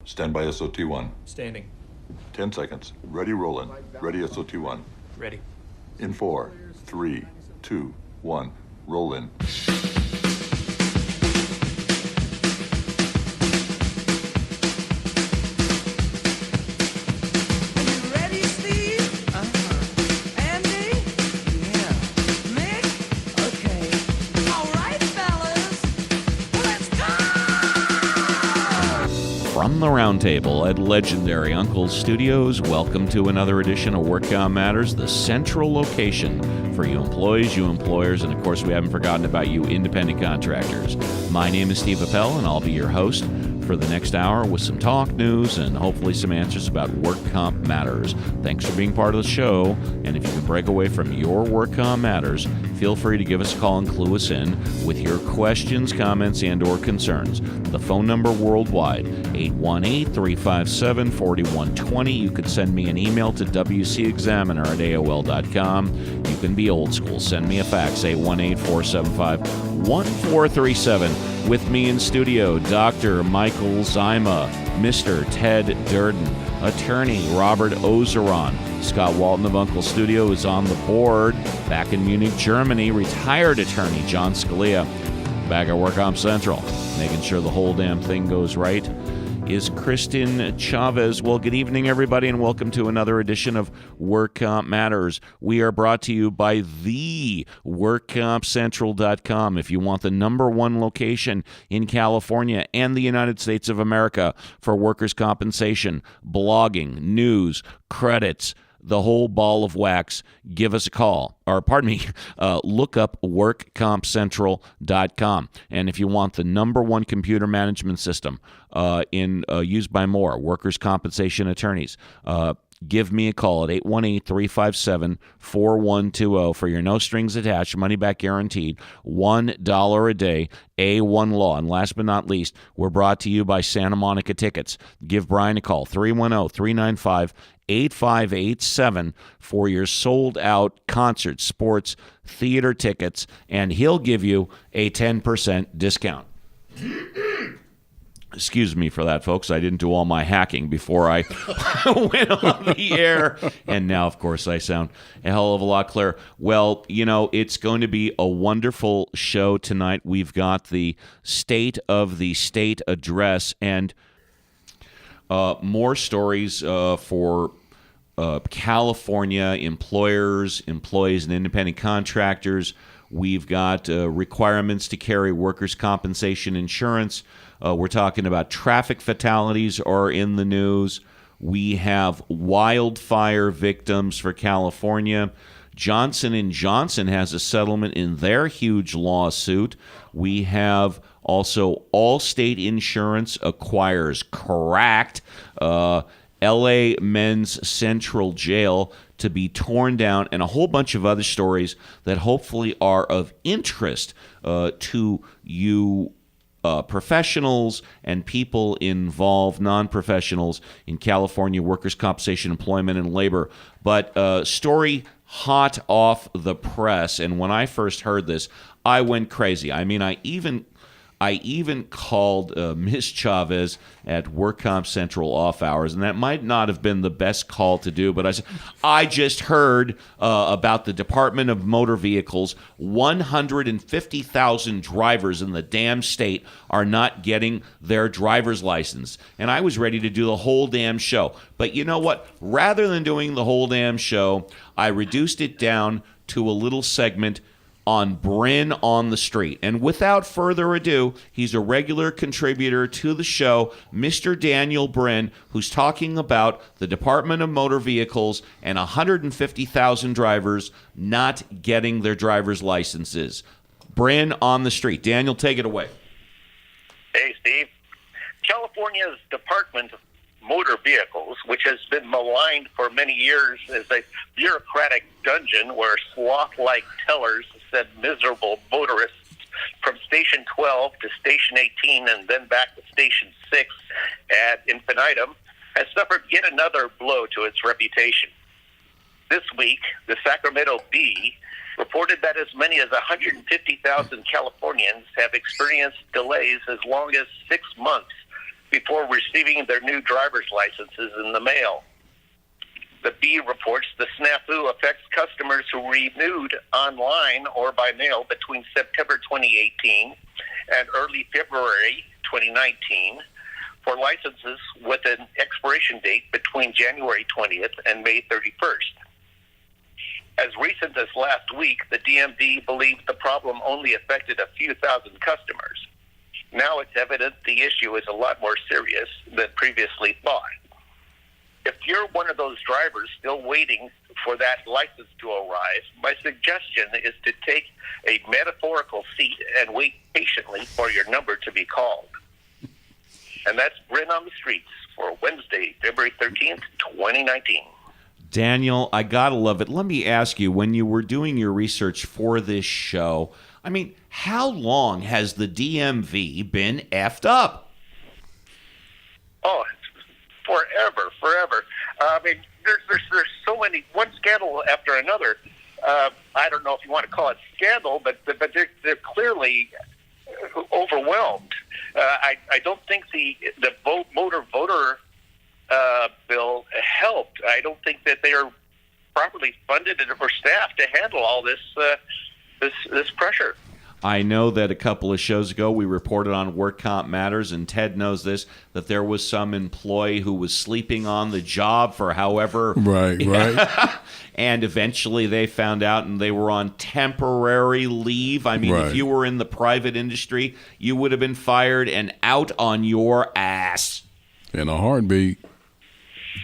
Stand by SOT1. Standing. 10 seconds. Ready, rollin'. Ready, SOT1. Ready. In 4, 3, 2, 1. Roll in. From the roundtable at legendary Uncle's Studios, welcome to another edition of WorkComp Matters, the central location for you employees, you employers, and of course we haven't forgotten about you independent contractors. My name is Steve Appel, and I'll be your host for the next hour with some talk, news, and hopefully some answers about WorkComp Matters. Thanks for being part of the show, and if you can break away from your WorkComp Matters, feel free to give us a call and clue us in with your questions, comments, and or concerns. The phone number worldwide, 818-357-4120. You could send me an email to wcexaminer@aol.com. You can be old school. Send me a fax, 818-475-1437. With me in studio, Dr. Michael Zyma, Mr. Ted Durden, attorney Robert Ozeron. Scott Walton of Uncle Studio is on the board. Back in Munich, Germany, retired attorney John Scalia. Back at WorkComp Central, making sure the whole damn thing goes right, is Kristen Chavez. Well, good evening, everybody, and welcome to another edition of WorkComp Matters. We are brought to you by the WorkCompCentral.com. If you want the number one location in California and the United States of America for workers' compensation, blogging, news, credits, the whole ball of wax, give us a call. Or, pardon me, look up WorkCompCentral.com. And if you want the number one computer management system used by more workers' compensation attorneys, give me a call at 818-357-4120 for your no-strings-attached, money-back guaranteed, $1 a day, A1 Law. And last but not least, we're brought to you by Santa Monica Tickets. Give Brian a call, 310-395-8587 for your sold-out concert, sports, theater tickets, and he'll give you a 10% discount. Excuse me for that, folks. I didn't do all my hacking before I went on the air. And now, of course, I sound a hell of a lot clearer. Well, you know, it's going to be a wonderful show tonight. We've got the State of the State address and more stories for California employers, employees, and independent contractors. We've got requirements to carry workers' compensation insurance. We're talking about traffic fatalities are in the news. We have wildfire victims for California. Johnson & Johnson has a settlement in their huge lawsuit. We have also Allstate Insurance acquires Cracked, L.A. Men's Central Jail to be torn down, and a whole bunch of other stories that hopefully are of interest to you professionals and people involved, non-professionals in California workers' compensation, employment, and labor. But story hot off the press, and when I first heard this, I went crazy. I mean, I even called Ms. Chavez at WorkComp Central off hours, and that might not have been the best call to do, but I said, I just heard about the Department of Motor Vehicles. 150,000 drivers in the damn state are not getting their driver's license. And I was ready to do the whole damn show. But you know what? Rather than doing the whole damn show, I reduced it down to a little segment on Bryn on the Street. And without further ado, he's a regular contributor to the show, Mr. Daniel Bryn, who's talking about the Department of Motor Vehicles and 150,000 drivers not getting their driver's licenses. Bryn on the Street. Daniel, take it away. Hey, Steve. California's Department of Motor Vehicles, which has been maligned for many years as a bureaucratic dungeon where sloth-like tellers send miserable motorists from Station 12 to Station 18 and then back to Station 6 ad infinitum, has suffered yet another blow to its reputation. This week, the Sacramento Bee reported that as many as 150,000 Californians have experienced delays as long as 6 months before receiving their new driver's licenses in the mail. The Bee reports the snafu affects customers who renewed online or by mail between September 2018 and early February 2019 for licenses with an expiration date between January 20th and May 31st. As recent as last week, the DMV believed the problem only affected a few thousand customers. Now it's evident the issue is a lot more serious than previously thought. If you're one of those drivers still waiting for that license to arrive, my suggestion is to take a metaphorical seat and wait patiently for your number to be called. And that's Bryn on the Streets for Wednesday, February 13th, 2019. Daniel, I gotta love it. Let me ask you, when you were doing your research for this show, I mean, how long has the DMV been effed up? Oh, forever. I mean, there's so many, one scandal after another. I don't know if you want to call it scandal, but they're clearly overwhelmed. I don't think the motor voter bill helped. I don't think that they are properly funded or staffed to handle all this pressure. I know that a couple of shows ago we reported on Work Comp Matters, and Ted knows this, that there was some employee who was sleeping on the job for however... Right. And eventually they found out and they were on temporary leave. I mean, if you were in the private industry, you would have been fired and out on your ass. In a heartbeat.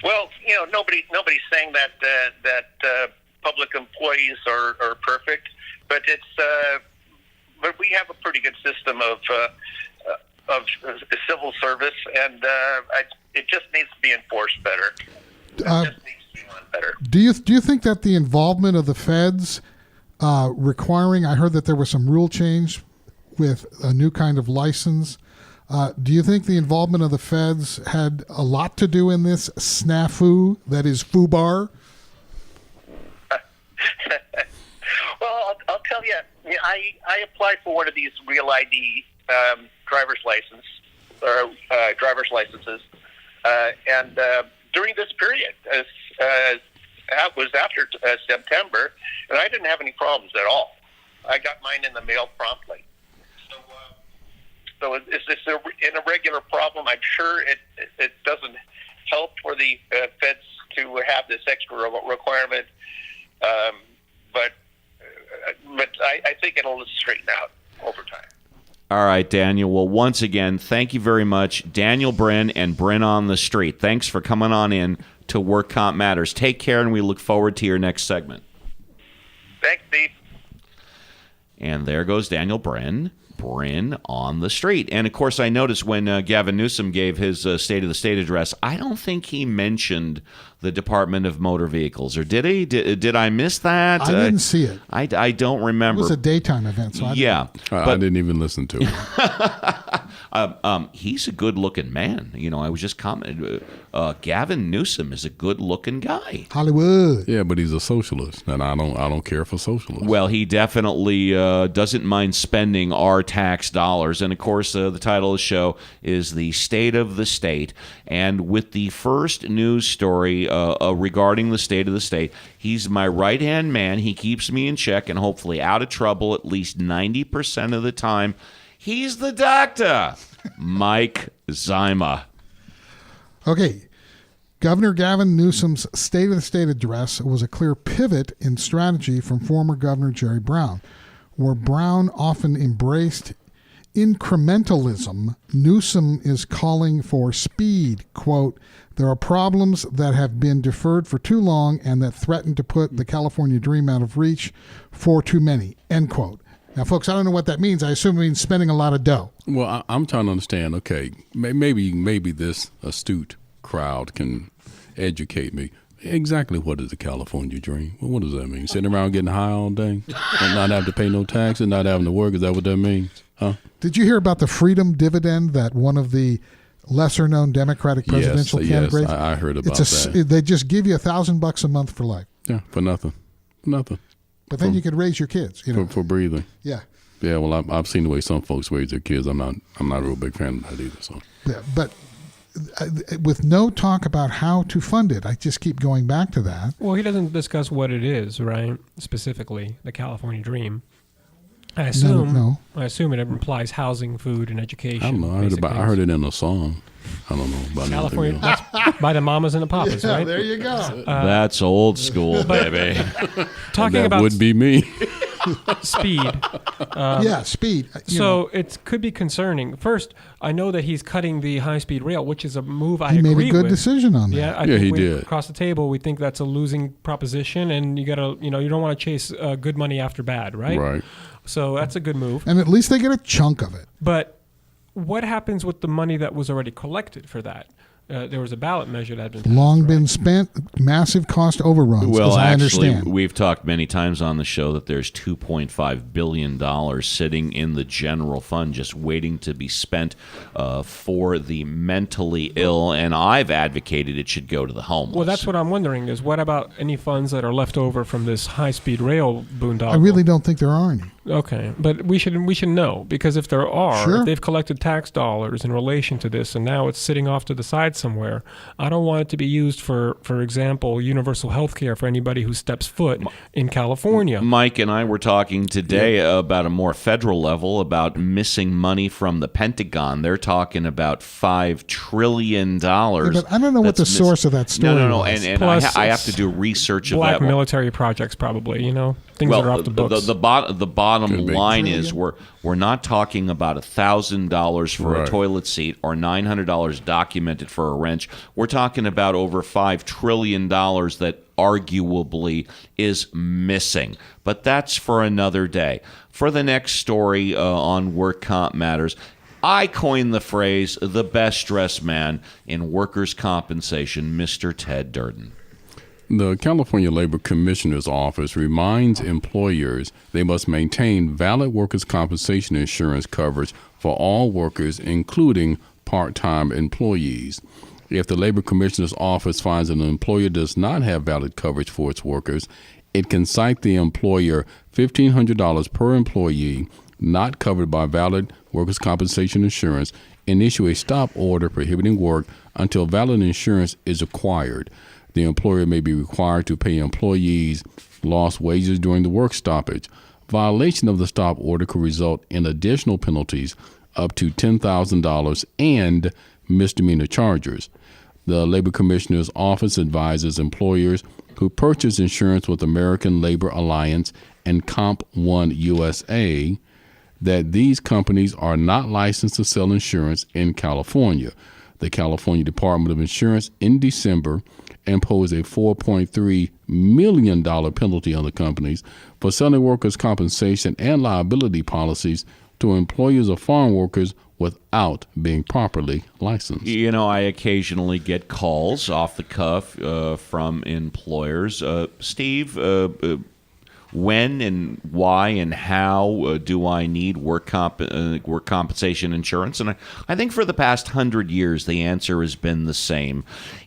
Well, nobody's saying that public employees are perfect, but but we have a pretty good system of civil service, and it just needs to be enforced better. It just needs to be run better. Do you think that the involvement of the feds requiring? I heard that there was some rule change with a new kind of license. Do you think the involvement of the feds had a lot to do in this snafu that is FUBAR? Well, I'll tell you, I applied for one of these Real ID driver's licenses, and during this period, that was after September, and I didn't have any problems at all. I got mine in the mail promptly. So is this an irregular problem? I'm sure it doesn't help for the feds to have this extra requirement, but I think it'll straighten out over time. All right, Daniel. Well, once again, thank you very much. Daniel Bryn and Bryn on the Street. Thanks for coming on in to Work Comp Matters. Take care, and we look forward to your next segment. Thanks, Steve. And there goes Daniel Bryn on the Street. And, of course, I noticed when Gavin Newsom gave his State of the State address, I don't think he mentioned the Department of Motor Vehicles. Or did he? Did I miss that? I didn't see it. I don't remember. It was a daytime event. So yeah. I didn't even listen to it. He's a good-looking man. I was just commenting. Gavin Newsom is a good-looking guy. Hollywood. Yeah, but he's a socialist, and I don't care for socialists. Well, he definitely doesn't mind spending our tax dollars. And, of course, the title of the show is The State of the State. And with the first news story regarding the state of the state, he's my right-hand man. He keeps me in check and hopefully out of trouble at least 90% of the time. He's the doctor, Mike Zyma. Okay. Governor Gavin Newsom's State of the State address was a clear pivot in strategy from former Governor Jerry Brown. Where Brown often embraced incrementalism, Newsom is calling for speed. Quote, there are problems that have been deferred for too long and that threaten to put the California dream out of reach for too many, end quote. Now, folks, I don't know what that means. I assume it means spending a lot of dough. Well, I'm trying to understand. Okay, maybe this astute crowd can educate me. Exactly what is the California dream? Well, what does that mean? Sitting around getting high all day and not having to pay no taxes, not having to work? Is that what that means? Huh? Did you hear about the freedom dividend that one of the lesser-known Democratic presidential candidates? Yes, I heard about that. They just give you $1,000 a month for life. Yeah, for nothing. But then you could raise your kids. For breathing. Yeah. Yeah, well, I've seen the way some folks raise their kids. I'm not a real big fan of that either. So. Yeah, but with no talk about how to fund it. I just keep going back to that. Well, he doesn't discuss what it is, right? Specifically, the California Dream. I assume. No. I assume it implies housing, food, and education. I don't know. I heard it in a song. I don't know about California, anything else. that's by the Mamas and the Papas, Yeah, right? there you go. That's old school, baby. Talking That about would be me. speed. Yeah, speed. So it could be concerning. First, I know that he's cutting the high-speed rail, which is a move I he agree made a good with. decision on that. Yeah, I Yeah, think he we, did. across the table, we think that's a losing proposition, and you don't want to chase good money after bad, right? Right. So that's a good move. And at least they get a chunk of it. But what happens with the money that was already collected for that? There was a ballot measure that had been passed, Long right? been spent, massive cost overruns, Well, as I actually, understand. we've talked many times on the show that there's $2.5 billion sitting in the general fund just waiting to be spent for the mentally ill, and I've advocated it should go to the homeless. Well, that's what I'm wondering is what about any funds that are left over from this high-speed rail boondoggle? I really don't think there are any. Okay, but we should know, because if there are, Sure. if they've collected tax dollars in relation to this and now it's sitting off to the side somewhere, I don't want it to be used for example, universal health care for anybody who steps foot in California. Mike and I were talking today about a more federal level about missing money from the Pentagon. They're talking about $5 trillion. Yeah, but I don't know what the source of that story No. was. And Plus, I have it's to do research of Black that one. military projects, probably, things that are off the books. The bottom Could be. line is we're not talking about $1,000 for a Right. toilet seat or $900 documented for a wrench. We're talking about over $5 trillion that arguably is missing. But that's for another day. For the next story on work comp matters, I coined the phrase the best dressed man in workers' compensation, Mr. Ted Durden. The California Labor Commissioner's Office reminds employers they must maintain valid workers' compensation insurance coverage for all workers, including part-time employees. If the Labor Commissioner's Office finds an employer does not have valid coverage for its workers, it can cite the employer $1,500 per employee not covered by valid workers' compensation insurance and issue a stop order prohibiting work until valid insurance is acquired. The employer may be required to pay employees lost wages during the work stoppage. Violation of the stop order could result in additional penalties up to $10,000 and misdemeanor charges. The Labor Commissioner's Office advises employers who purchase insurance with American Labor Alliance and Comp One USA that these companies are not licensed to sell insurance in California. The California Department of Insurance in December imposed a $4.3 million penalty on the companies for selling workers' compensation and liability policies to employers of farm workers without being properly licensed. I occasionally get calls off the cuff from employers. Steve, when and why and how do I need work compensation insurance? And I think for the past 100 years, the answer has been the same.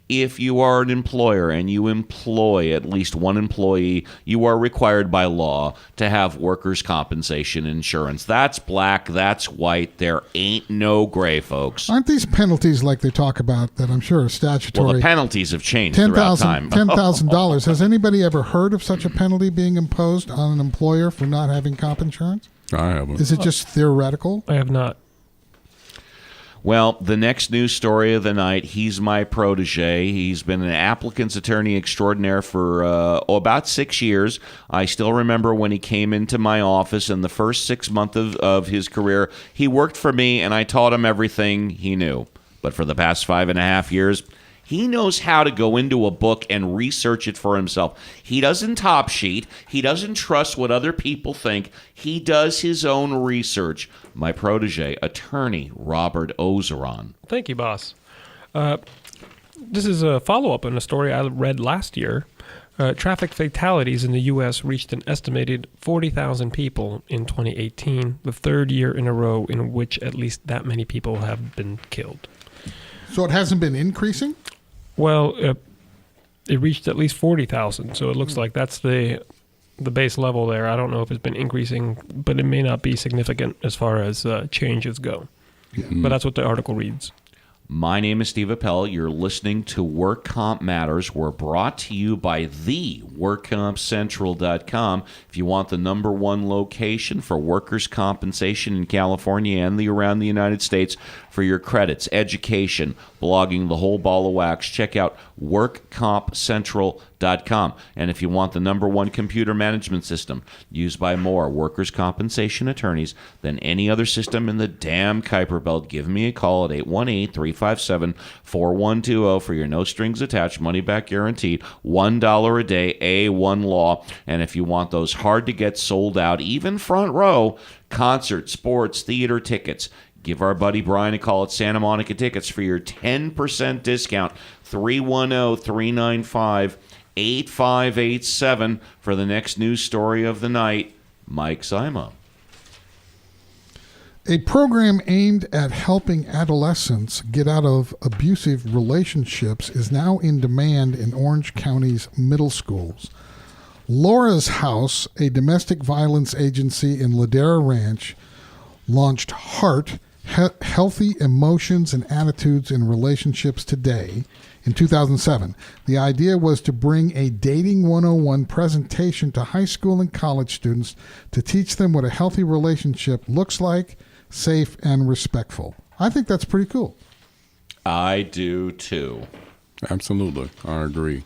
If you are an employer and you employ at least one employee, you are required by law to have workers' compensation insurance. That's black, that's white. There ain't no gray, folks. Aren't these penalties like they talk about that I'm sure are statutory? Well, the penalties have changed throughout time. $10,000. Has anybody ever heard of such a penalty being imposed on an employer for not having comp insurance? I haven't. Is it just theoretical? I have not. Well, the next news story of the night, he's my protege. He's been an applicant's attorney extraordinaire for about 6 years. I still remember when he came into my office in the first 6 months of his career. He worked for me, and I taught him everything he knew. But for the past 5.5 years, he knows how to go into a book and research it for himself. He doesn't top sheet. He doesn't trust what other people think. He does his own research. My protege, attorney Robert Ozeron. Thank you, boss. This is a follow-up on a story I read last year. Traffic fatalities in the U.S. reached an estimated 40,000 people in 2018, the third year in a row in which at least that many people have been killed. So it hasn't been increasing? Well, it reached at least 40,000, so it looks like that's the base level there. I don't know if it's been increasing, but it may not be significant as far as changes go. But that's what the article reads. My name is Steve Appel. You're listening to Work Comp Matters. We're brought to you by theworkcompcentral.com. If you want the number one location for workers' compensation in California and around the United States for your credits, education, blogging, the whole ball of wax, check out workcompcentral.com. And if you want the number one computer management system used by more workers' compensation attorneys than any other system in the damn Kuiper Belt, give me a call at 818-357-4120 for your no-strings-attached, money-back guaranteed, $1 a day, A1 Law. And if you want those hard-to-get sold-out, even front row, concert, sports, theater tickets, give our buddy Brian a call at Santa Monica Tickets for your 10% discount, 310-395-8587 for the next news story of the night. Mike Sima. A program aimed at helping adolescents get out of abusive relationships is now in demand in Orange County's middle schools. Laura's House, a domestic violence agency in Ladera Ranch, launched HEART, Healthy Emotions and Attitudes in Relationships Today, in 2007. The idea was to bring a Dating 101 presentation to high school and college students to teach them what a healthy relationship looks like, safe and respectful. I think that's pretty cool. I do too. Absolutely. I agree.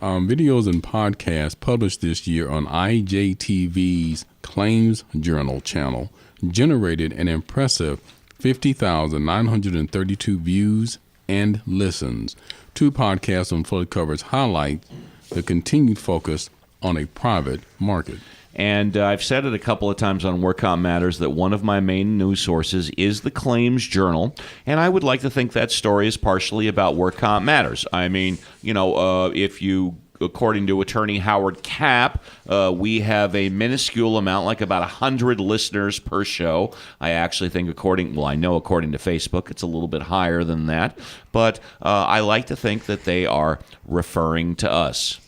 Videos and podcasts published this year on IJTV's Claims Journal channel generated an impressive 50,932 views and listens. Two podcasts on flood coverage highlight the continued focus on a private market. And I've said it a couple of times on WorkComp Matters that one of my main news sources is the Claims Journal, and I would like to think that story is partially about WorkComp Matters. I mean, if you, according to attorney Howard Kapp, we have a minuscule amount, like about 100 listeners per show. I actually think according to Facebook, it's a little bit higher than that, but I like to think that they are referring to us.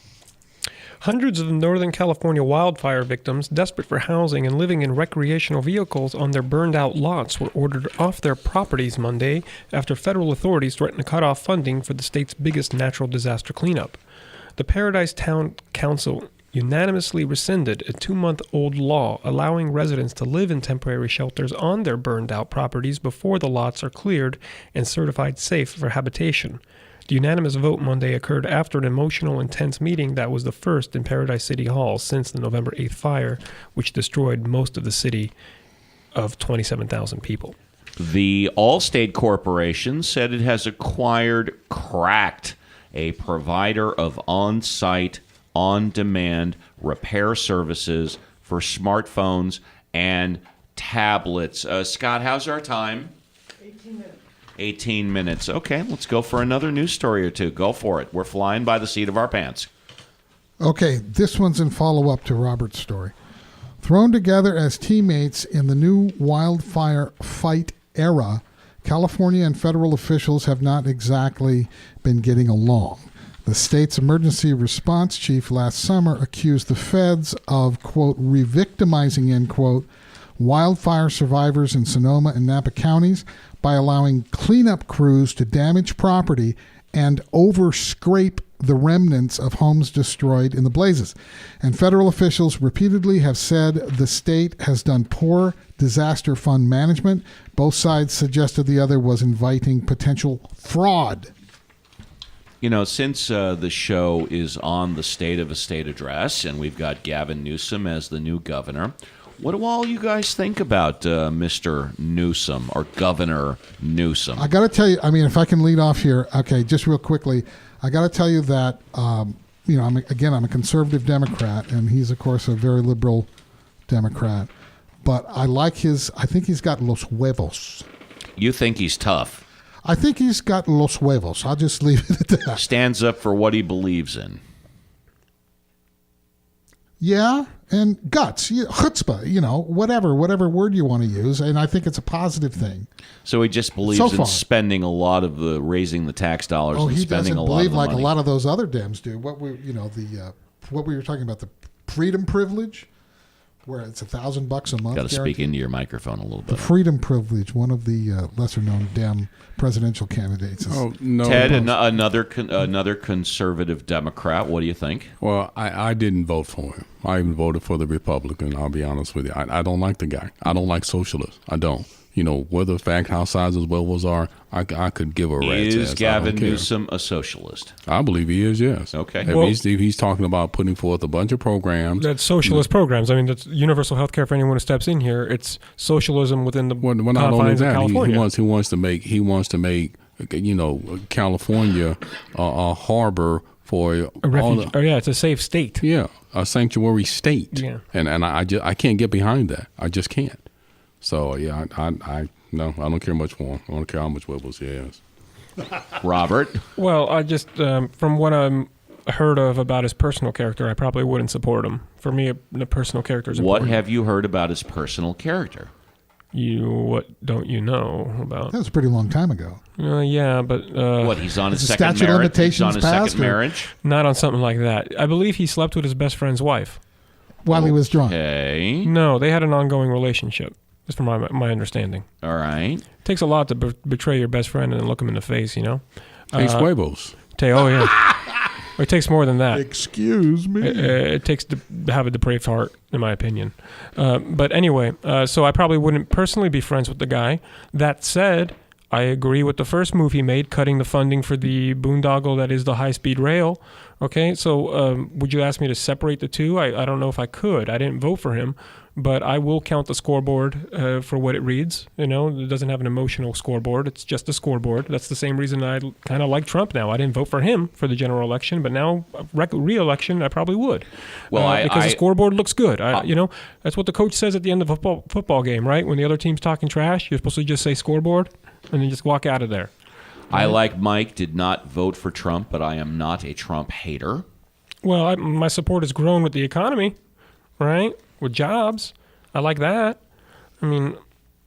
Hundreds of Northern California wildfire victims, desperate for housing and living in recreational vehicles on their burned-out lots, were ordered off their properties Monday after federal authorities threatened to cut off funding for the state's biggest natural disaster cleanup. The Paradise Town Council unanimously rescinded a 2-month-old law allowing residents to live in temporary shelters on their burned-out properties before the lots are cleared and certified safe for habitation. The unanimous vote Monday occurred after an emotional, intense meeting that was the first in Paradise City Hall since the November 8th fire, which destroyed most of the city of 27,000 people. The Allstate Corporation said it has acquired Cracked, a provider of on-site, on-demand repair services for smartphones and tablets. Scott, how's our time? 18 minutes. Okay, let's go for another news story or two. Go for it. We're flying by the seat of our pants. Okay, this one's in follow-up to Robert's story. Thrown together as teammates in the new wildfire fight era, California and federal officials have not exactly been getting along. The state's emergency response chief last summer accused the feds of, quote, re-victimizing, end quote, wildfire survivors in Sonoma and Napa counties by allowing cleanup crews to damage property and over-scrape the remnants of homes destroyed in the blazes. And federal officials repeatedly have said the state has done poor disaster fund management. Both sides suggested the other was inviting potential fraud. You know, since the show is on the State of a State address, and we've got Gavin Newsom as the new governor, what do all you guys think about Mr. Newsom or Governor Newsom? I got to tell you, I mean, if I can lead off here, okay, just real quickly, I got to tell you that, I'm a conservative Democrat, and he's, of course, a very liberal Democrat. But I think he's got los huevos. You think he's tough? I think he's got los huevos. I'll just leave it at that. Stands up for what he believes in. Yeah, and guts, chutzpah, whatever word you want to use, and I think it's a positive thing. So he just believes in spending a lot of raising the tax dollars and spending a lot of the money. He doesn't believe like a lot of those other Dems do. What we were talking about, the freedom privilege. where it's $1,000 a month. Got to speak guaranteed. into your microphone a little The bit. Freedom Privilege, one of the lesser-known Dem presidential candidates. Is, Oh no, Ted, another conservative Democrat. What do you think? Well, I didn't vote for him. I even voted for the Republican. I'll be honest with you. I don't like the guy. I don't like socialists. I don't. You know, whether the fact how sizes levels are, I could give a rat's Is ass. Gavin I don't care. Newsom a socialist? I believe he is, yes. Okay. If Well- he's talking about putting forth a bunch of programs. That's socialist programs. I mean, that's universal health care for anyone who steps in here. It's socialism within the Well, not only confines of that, California. he wants to make you know, California a harbor for a all refuge. the, Oh, yeah, it's a safe state. yeah, a sanctuary state. Yeah. And I can't get behind that. I just can't. So yeah, I don't care much for him. I don't care how much Webbles he has. Robert? Well, I just, from what I'm heard of about his personal character, I probably wouldn't support him. For me, the personal character is What important. have you heard about his personal character? What don't you know about? that was a pretty long time ago. Yeah, but What, he's on his Is the second statute of marriage? He's on limitations his passed, second or- marriage? not on something like that. I believe he slept with his best friend's wife. While he was drunk. Okay. No, they had an ongoing relationship. That's from my understanding. All right. It takes a lot to betray your best friend and then look him in the face, you know? Hey, Huevos. Oh, yeah. It takes more than that. Excuse me. It takes to have a depraved heart, in my opinion. But anyway, so I probably wouldn't personally be friends with the guy. That said, I agree with the first move he made, cutting the funding for the boondoggle that is the high-speed rail. Okay, so would you ask me to separate the two? I don't know if I could. I didn't vote for him, but I will count the scoreboard for what it reads. You know, it doesn't have an emotional scoreboard. It's just a scoreboard. That's the same reason I kind of like Trump now. I didn't vote for him for the general election, but now re-election, I probably would. Well, because the scoreboard looks good. You know, that's what the coach says at the end of a football game, right? When the other team's talking trash, you're supposed to just say scoreboard and then just walk out of there. I, like Mike, did not vote for Trump, but I am not a Trump hater. Well, my support has grown with the economy, right? With jobs. I like that. I mean,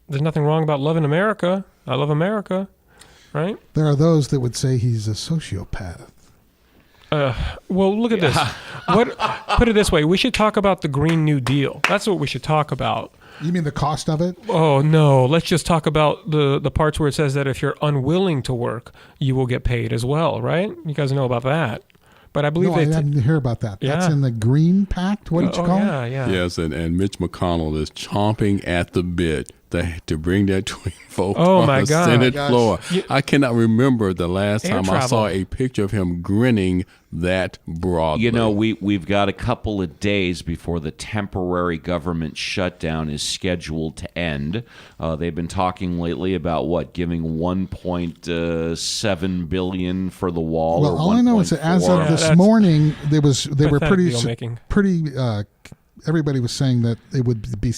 there's nothing wrong about loving America. I love America, right? There are those that would say he's a sociopath. Well, look at this. Put it this way. We should talk about the Green New Deal. That's what we should talk about. You mean the cost of it? Oh, no. Let's just talk about the parts where it says that if you're unwilling to work, you will get paid as well, right? You guys know about that. But I believe No, I didn't hear about that. That's Yeah. in the Green Pact? What did you call it? Yeah. Yes, and Mitch McConnell is chomping at the bit to bring that to a vote Oh, on my the God. Senate Gosh. floor. I cannot remember the last Air time I saw travel. a picture of him grinning that broadly. You know, we've got a couple of days before the temporary government shutdown is scheduled to end. They've been talking lately about giving $1.7 billion for the wall. Well, or all I know is that as of 1.4. this that's morning, they were pathetic pretty deal-making. everybody was saying that it would be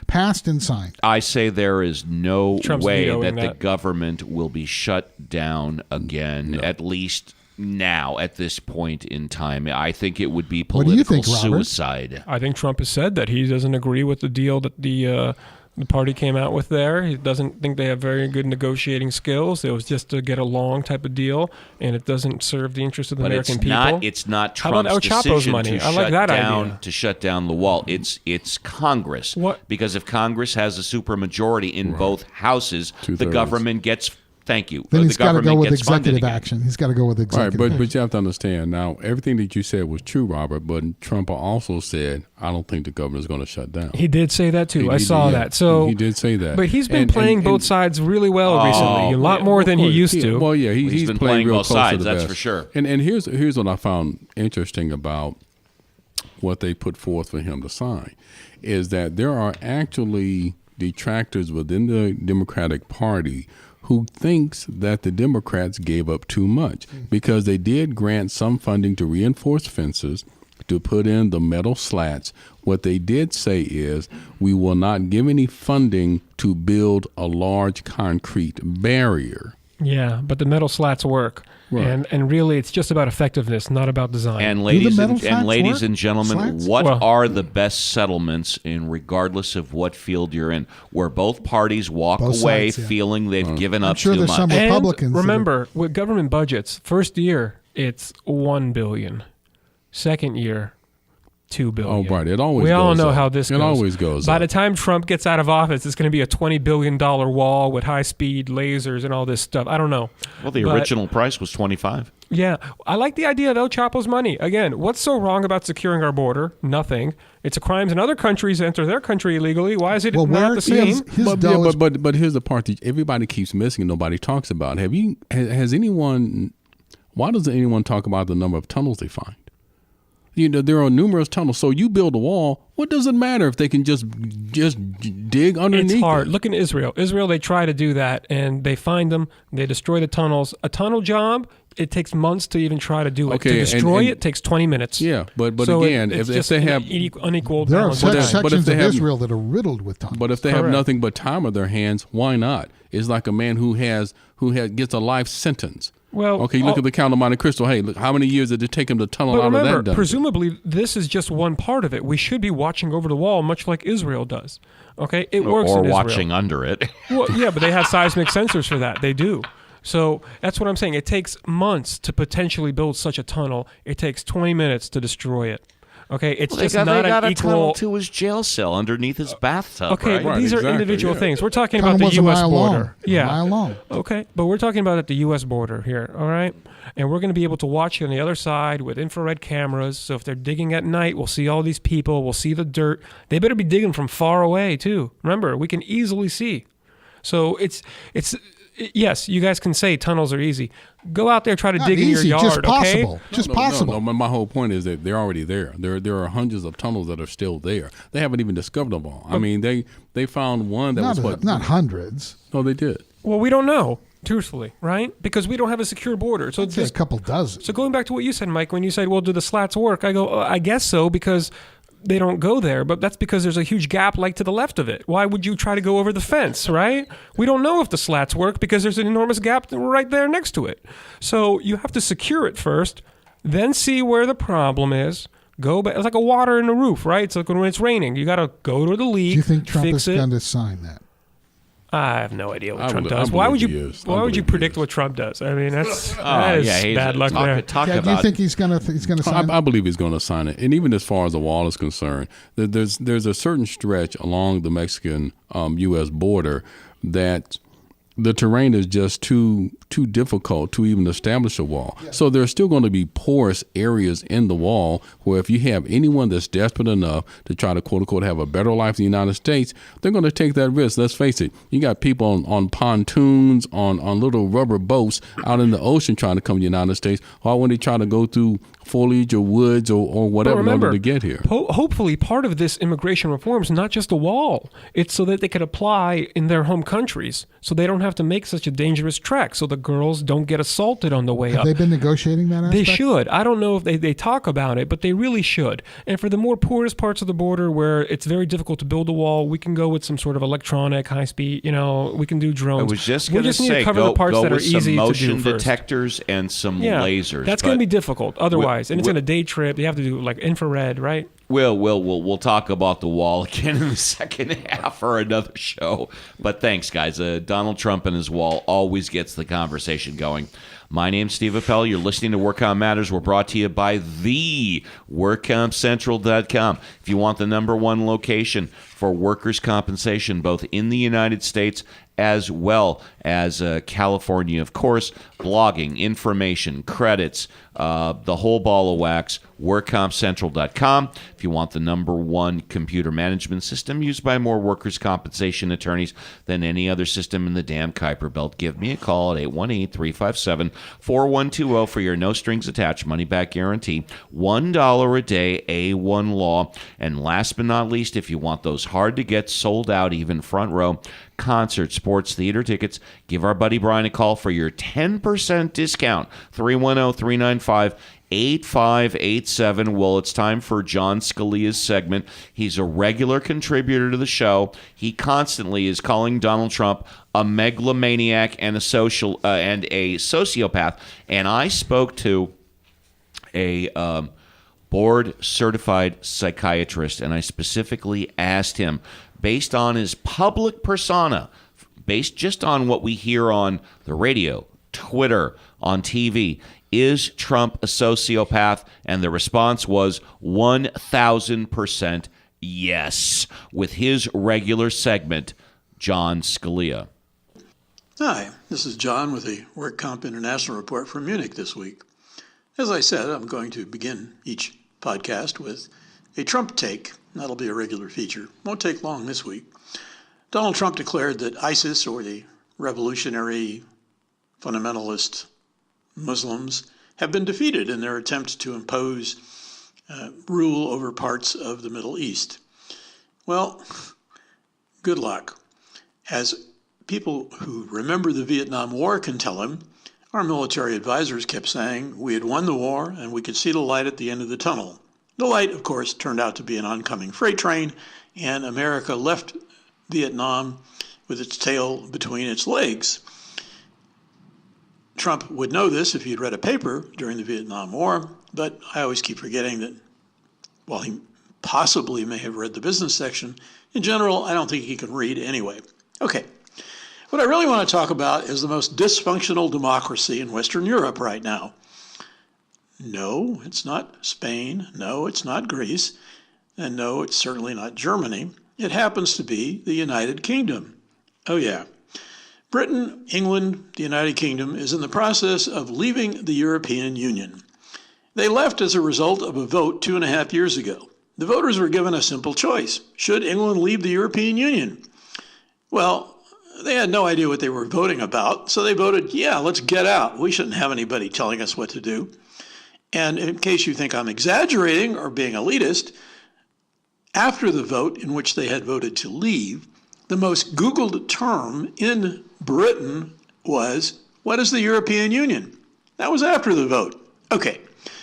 passed and signed. I say there is no Trump's way vetoing that the that. government will be shut down again, at least now, at this point in time. I think it would be What do you political think, Robert? suicide. I think Trump has said that he doesn't agree with the deal that the party came out with there. He doesn't think they have very good negotiating skills. It was just to get along type of deal, and it doesn't serve the interest of the But American it's people. not How about Trump's El Chapo's decision money? to I like shut that down idea. to shut down the wall. It's Congress. What? Because if Congress has a supermajority in both houses, the Two-thirds. government gets. Thank you. Then the he's got to go government with gets funded executive again. action. He's got to go with Right, executive but you have to understand now, everything that you said was true, Robert, but Trump also said, I don't think the government is going to shut down. He did say that too. He I did, saw yeah. that. So He did say that. But he's been And- playing and- both and- sides really well recently. A lot yeah, more of than he course. used to. Well, yeah, He's he's been playing playing real both close to sides, the that's vest. for sure. And here's what I found interesting about what they put forth for him to sign is that there are actually detractors within the Democratic Party who thinks that the Democrats gave up too much because they did grant some funding to reinforce fences, to put in the metal slats. What they did say is we will not give any funding to build a large concrete barrier. Yeah, but the metal slats work. Right. And really it's just about effectiveness, not about design. And the ladies metal and slats ladies work? and gentlemen, Slats? what Well- are the best settlements in regardless of what field you're in, where both parties walk Both away sides, yeah. feeling they've given I'm up sure too there's much? some And Republicans that are- remember, with government budgets, first year it's $1 billion. Second year, $2 billion. Oh, right. It always We all goes know up. how this It goes. always goes By up. the time Trump gets out of office, it's going to be a $20 billion wall with high-speed lasers and all this stuff. I don't know. Well, the But- original price was 25. Yeah. I like the idea of El Chapo's money. Again, what's so wrong about securing our border? Nothing. It's a crime in other countries to enter their country illegally. Why is it Well, not where the same? his But, dough is but here's the part that everybody keeps missing and nobody talks about. Has anyone? Why doesn't anyone talk about the number of tunnels they find? You know, there are numerous tunnels. So you build a wall. What does it matter if they can just dig underneath? It's hard. it? Look in Israel. Israel, they try to do that, and they find them. They destroy the tunnels. A tunnel job, it takes months to even try to do it. Okay, To and- destroy and- it takes 20 minutes. Yeah, but So again, it's if just they have unequal there are balance. such but sections if they of have- Israel that are riddled with tunnels. But if they have Correct. nothing but time on their hands, why not? It's like a man who gets a life sentence. Well, Okay, look at the Count of Monte Cristo. Hey, look, how many years did it take him to tunnel But out of that remember, dungeon? presumably, this is just one part of it. We should be watching over the wall, much like Israel does. Okay, it works Or in Israel. watching under it. Well, yeah, but they have seismic sensors for that. They do. So that's what I'm saying. It takes months to potentially build such a tunnel. It takes 20 minutes to destroy it. Okay, it's just not they got an a tunnel equal. to his jail cell underneath his bathtub, Okay, right? but Right, these are exactly, individual yeah. things. We're talking tunnel about the was a U.S. mile border. long. Yeah, A mile long. Okay, but we're talking about at the U.S. border here, all right? And we're going to be able to watch it on the other side with infrared cameras. So if they're digging at night, we'll see all these people. We'll see the dirt. They better be digging from far away, too. Remember, we can easily see. So it's yes, you guys can say tunnels are easy. Go out there, try to Not dig easy, in your just yard, possible. okay? Just No, possible. No, my whole point is that they're already there. There are hundreds of tunnels that are still there. They haven't even discovered them all. I mean, they found one that Not hundreds. No, they did. Well, we don't know, truthfully, right? Because we don't have a secure border. So I'd say a just couple dozen. So going back to what you said, Mike, when you said, well, do the slats work? I go, I guess so, because they don't go there, but that's because there's a huge gap like to the left of it. Why would you try to go over the fence, right? We don't know if the slats work because there's an enormous gap right there next to it. So you have to secure it first, then see where the problem is. Go back. It's like a water in the roof, right? It's like when it's raining. You got to go to the leak, Do you think Trump fix is it. going to sign that? I have no idea what I Trump believe- I does. Why would believe you? he is. I Why would you believe he predict is. what Trump does? I mean, that's Oh, that is yeah, he's bad luck talk, there. Talk Yeah, do about you think he's going to sign I believe he's going to sign it. And even as far as the wall is concerned, there's a certain stretch along the Mexican U.S. border that the terrain is just too difficult to even establish a wall. So there's still going to be porous areas in the wall where if you have anyone that's desperate enough to try to quote unquote have a better life in the United States, they're going to take that risk. Let's face it. You got people on pontoons, on little rubber boats out in the ocean trying to come to the United States. Why when they try to go through foliage or woods or whatever in order to get here? Hopefully, part of this immigration reform is not just a wall. It's so that they can apply in their home countries, so they don't have to make such a dangerous trek, so the girls don't get assaulted on the way Have up. they been negotiating that aspect? They should. I don't know if they talk about it, but they really should. And for the more poorest parts of the border where it's very difficult to build a wall, we can go with some sort of electronic, high speed, we can do I drones. was just we going to just need say, to cover go, the parts go that are with some easy to motion do first. detectors and some Yeah, lasers. that's going to but be difficult otherwise. And it's wi- in a day trip. You have to do like infrared, right? We'll talk about the wall again in the second half or another show. But thanks, guys. Donald Trump and his wall always gets the conversation going. My name's Steve Appel. You're listening to WorkComp Matters. We're brought to you by the WorkCompCentral.com. If you want the number one location for workers' compensation, both in the United States as well as California, of course, blogging, information, credits, the whole ball of wax, WorkCompCentral.com. If you want the number one computer management system used by more workers' compensation attorneys than any other system in the damn Kuiper Belt, give me a call at 818-357-4120 for your no-strings-attached money-back guarantee. $1 a day, A1 Law. And last but not least, if you want those hard-to-get, sold-out, even front row concert, sports, theater tickets, give our buddy Brian a call for your 10% discount. 310-395-8587. Well, it's time for John Scalia's segment. He's a regular contributor to the show. He constantly is calling Donald Trump a megalomaniac and a sociopath. And I spoke to a board-certified psychiatrist, and I specifically asked him, based on his public persona, based just on what we hear on the radio, Twitter, on TV. Is Trump a sociopath? And the response was 1,000% yes, with his regular segment, John Scalia. Hi, this is John with the WorkComp International Report from Munich this week. As I said, I'm going to begin each podcast with a Trump take. That'll be a regular feature. Won't take long this week. Donald Trump declared that ISIS, or the revolutionary fundamentalist Muslims, have been defeated in their attempt to impose rule over parts of the Middle East. Well, good luck. As people who remember the Vietnam War can tell him, our military advisors kept saying we had won the war and we could see the light at the end of the tunnel. The light, of course, turned out to be an oncoming freight train, and America left Vietnam with its tail between its legs. Trump would know this if he'd read a paper during the Vietnam War, but I always keep forgetting that while he possibly may have read the business section, in general, I don't think he can read anyway. Okay, what I really want to talk about is the most dysfunctional democracy in Western Europe right now. No, it's not Spain. No, it's not Greece. And no, it's certainly not Germany. It happens to be the United Kingdom. Oh yeah. Britain, England, the United Kingdom is in the process of leaving the European Union. They left as a result of a vote 2.5 years ago. The voters were given a simple choice. Should England leave the European Union? Well, they had no idea what they were voting about, so they voted, yeah, let's get out. We shouldn't have anybody telling us what to do. And in case you think I'm exaggerating or being elitist, after the vote in which they had voted to leave, the most Googled term in Britain was, what is the European Union? That was after the vote. Okay,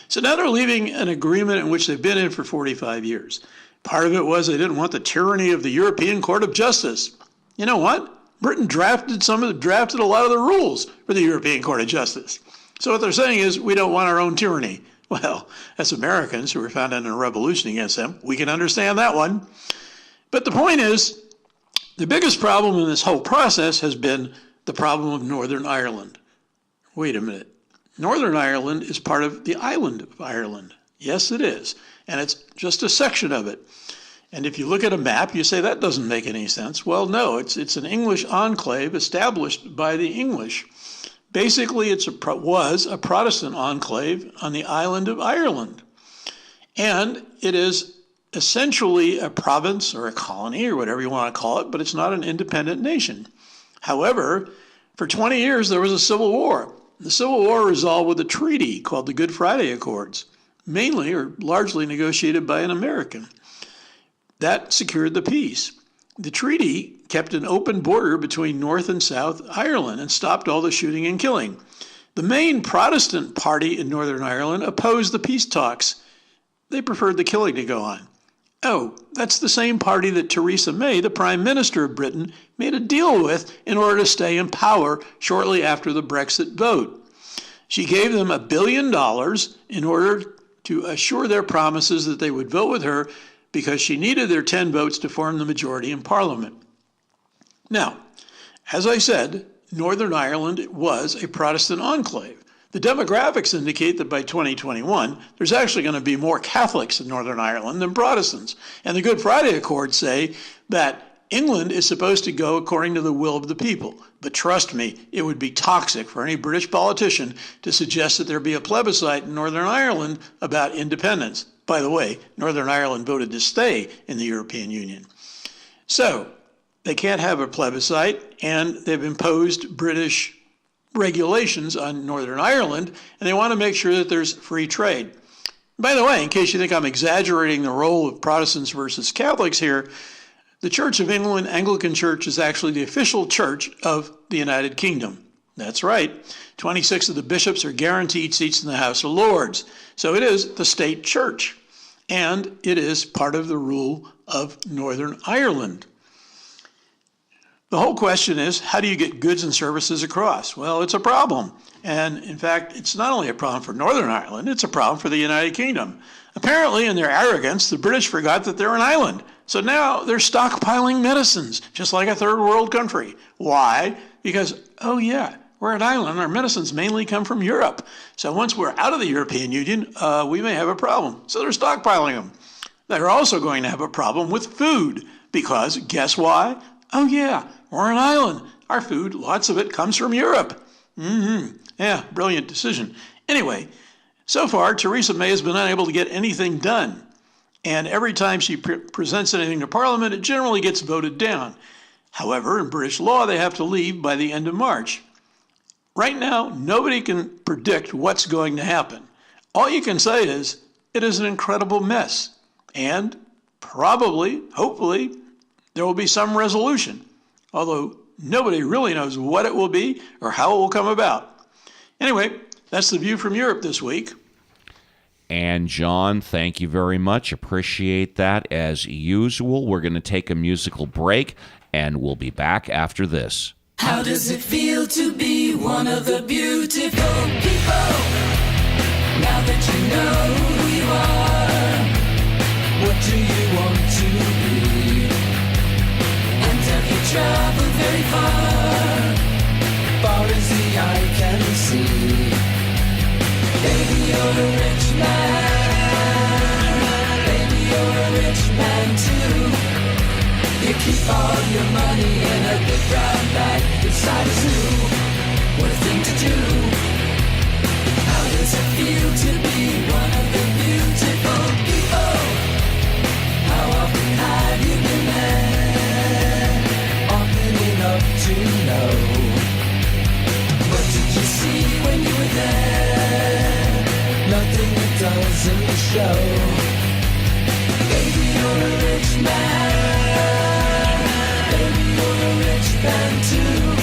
so now they're leaving an agreement in which they've been in for 45 years. Part of it was they didn't want the tyranny of the European Court of Justice. You know what? Britain drafted a lot of the rules for the European Court of Justice. So what they're saying is, we don't want our own tyranny. Well, as Americans who were founded in a revolution against them, we can understand that one. But the point is, the biggest problem in this whole process has been the problem of Northern Ireland. Wait a minute. Northern Ireland is part of the island of Ireland. Yes, it is. And it's just a section of it. And if you look at a map, you say that doesn't make any sense. Well, no, it's an English enclave established by the English. Basically, it was a Protestant enclave on the island of Ireland. And it is essentially a province or a colony or whatever you want to call it, but it's not an independent nation. However, for 20 years, there was a civil war. The Civil War resolved with a treaty called the Good Friday Accords, mainly or largely negotiated by an American. That secured the peace. The treaty kept an open border between North and South Ireland and stopped all the shooting and killing. The main Protestant party in Northern Ireland opposed the peace talks. They preferred the killing to go on. Oh, that's the same party that Theresa May, the Prime Minister of Britain, made a deal with in order to stay in power shortly after the Brexit vote. She gave them $1 billion in order to assure their promises that they would vote with her because she needed their 10 votes to form the majority in Parliament. Now, as I said, Northern Ireland was a Protestant enclave. The demographics indicate that by 2021, there's actually going to be more Catholics in Northern Ireland than Protestants. And the Good Friday Accords say that England is supposed to go according to the will of the people. But trust me, it would be toxic for any British politician to suggest that there be a plebiscite in Northern Ireland about independence. By the way, Northern Ireland voted to stay in the European Union. So they can't have a plebiscite, and they've imposed British regulations on Northern Ireland, and they want to make sure that there's free trade. By the way, in case you think I'm exaggerating the role of Protestants versus Catholics here, the Church of England, Anglican Church, is actually the official church of the United Kingdom. That's right. 26 of the bishops are guaranteed seats in the House of Lords. So it is the state church, and it is part of the rule of Northern Ireland. The whole question is, how do you get goods and services across? Well, it's a problem. And in fact, it's not only a problem for Northern Ireland, it's a problem for the United Kingdom. Apparently, in their arrogance, the British forgot that they're an island. So now they're stockpiling medicines, just like a third world country. Why? Because, oh yeah, we're an island. Our medicines mainly come from Europe. So once we're out of the European Union, we may have a problem. So they're stockpiling them. They're also going to have a problem with food because guess why? Oh, yeah, we're an island. Our food, lots of it comes from Europe. Yeah, brilliant decision. Anyway, so far, Theresa May has been unable to get anything done. And every time she presents anything to Parliament, it generally gets voted down. However, in British law, they have to leave by the end of March. Right now, nobody can predict what's going to happen. All you can say is, it is an incredible mess. And probably, hopefully, there will be some resolution. Although nobody really knows what it will be or how it will come about. Anyway, that's the view from Europe this week. And John, thank you very much. Appreciate that as usual. We're going to take a musical break, and we'll be back after this. How does it feel to be one of the beautiful people? Now that you know who you are, what do you want to be? And have you traveled very far? Far as the eye can see. Baby, you're a rich man. Baby, you're a rich man too. You keep all your money in a big brown bag inside a zoo. What a thing to do. How does it feel to be one of the beautiful people? How often have you been there? Often enough to know. What did you see when you were there? Nothing that doesn't show. Baby, you're a rich man. Man too.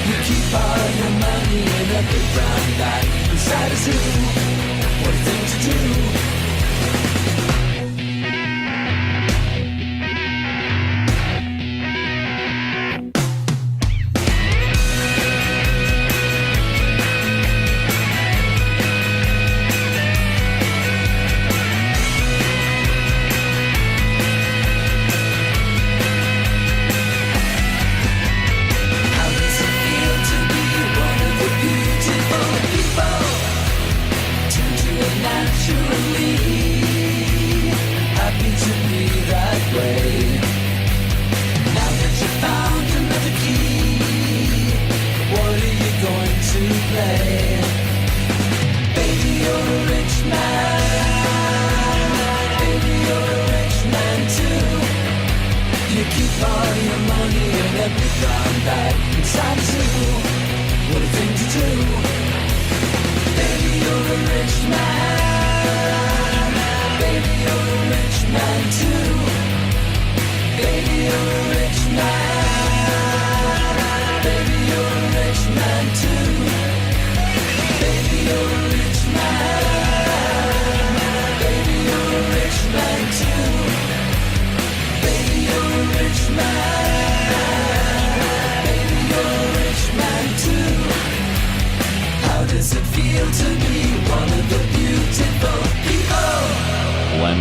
You keep all your money in a big brown bag inside a zoo. What a thing to do.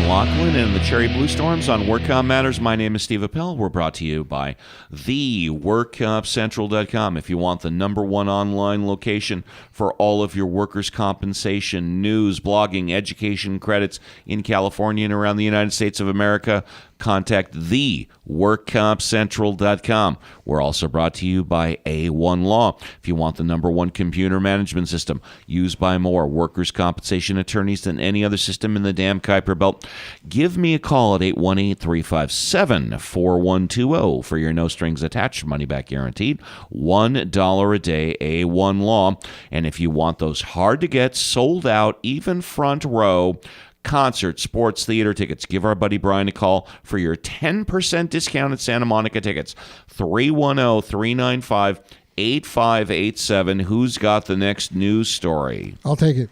Lachlan and the Cherry Blue Storms on WorkComp Matters. My name is Steve Appel. We're brought to you by theworkcompcentral.com. If you want the #1 online location for all of your workers' compensation, news, blogging, education credits in California and around the United States of America, contact theworkcompcentral.com. We're also brought to you by A1 Law. If you want the #1 computer management system used by more workers' compensation attorneys than any other system in the damn Kuiper Belt, give me a call at 818-357-4120 for your no-strings-attached money-back guaranteed. $1 a day, A1 Law. And if you want those hard-to-get, sold-out, even front row concert, sports, theater tickets, give our buddy Brian a call for your 10% discount at Santa Monica tickets. 310-395-8587. Who's got the next news story? I'll take it.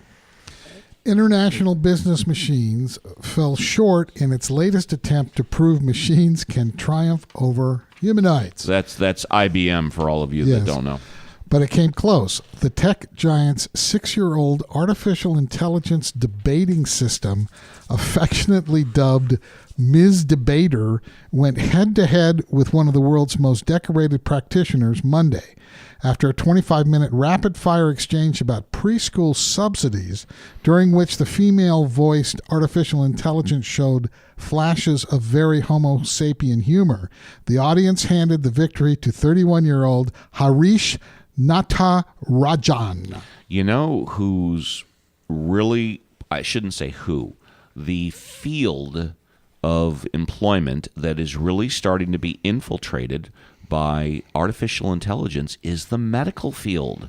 International Business Machines fell short in its latest attempt to prove machines can triumph over humanoids. That's IBM for all of you that don't know. but it came close. The tech giant's 6-year-old artificial intelligence debating system, affectionately dubbed Ms. Debater, went head-to-head with one of the world's most decorated practitioners Monday. After a 25-minute rapid-fire exchange about preschool subsidies, during which the female-voiced artificial intelligence showed flashes of very Homo sapien humor, the audience handed the victory to 31-year-old Harish Natarajan. You know who's really, I shouldn't say who, the field of employment that is really starting to be infiltrated by artificial intelligence is the medical field.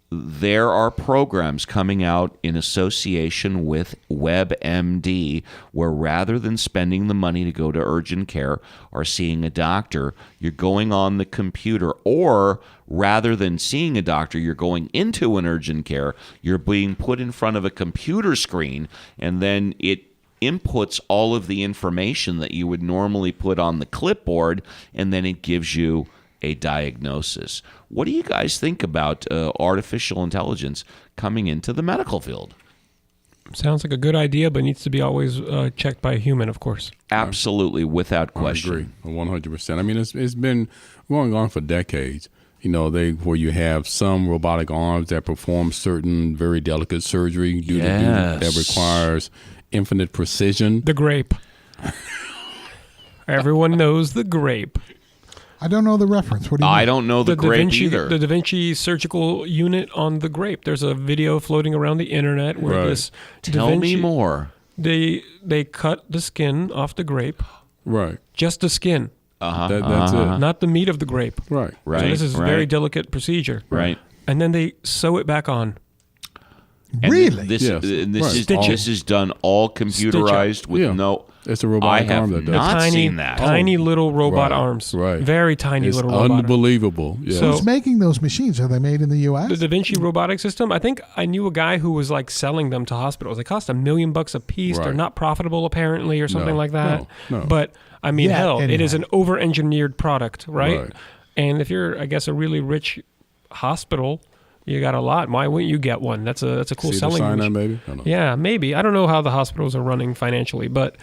There are programs coming out in association with WebMD where rather than spending the money to go to urgent care or seeing a doctor, you're going on the computer, or rather than seeing a doctor, you're going into an urgent care, you're being put in front of a computer screen, and then it inputs all of the information that you would normally put on the clipboard, and then it gives you a diagnosis. What do you guys think about artificial intelligence coming into the medical field? Sounds like a good idea, but needs to be always checked by a human, of course. Absolutely, without question. I agree, 100%. I mean, it's been going on for decades. You know, where you have some robotic arms that perform certain very delicate surgery that requires infinite precision. The grape. Everyone knows the grape. I don't know the reference. What do you mean? I don't know the grape either. The Da Vinci surgical unit on the grape. There's a video floating around the internet where this Tell Da Vinci, me more. They cut the skin off the grape. Right. Just the skin. That's it. Not the meat of the grape. Right. Right. So this is a very delicate procedure. Right. And then they sew it back on. And Really? This Yes. this is done all computerized with no. It's a I robotic have arm that does not tiny, seen that. Tiny little robot Right, arms. right. Very tiny It's little robot arms. unbelievable. Yeah. So- Who's making those machines? Are they made in the U.S.? The Da Vinci robotic system, I think I knew a guy who was like selling them to hospitals. They cost $1 million a piece. They're Right. not profitable apparently or something No, like that. no. But I mean, Yeah, hell, it anyway. is an over-engineered product, right? Right. And if you're, I guess, a really rich hospital, you got a lot. Why wouldn't you get one? That's a cool See the selling sign machine. on, maybe? I don't know. Yeah, maybe. I don't know how the hospitals are running financially, but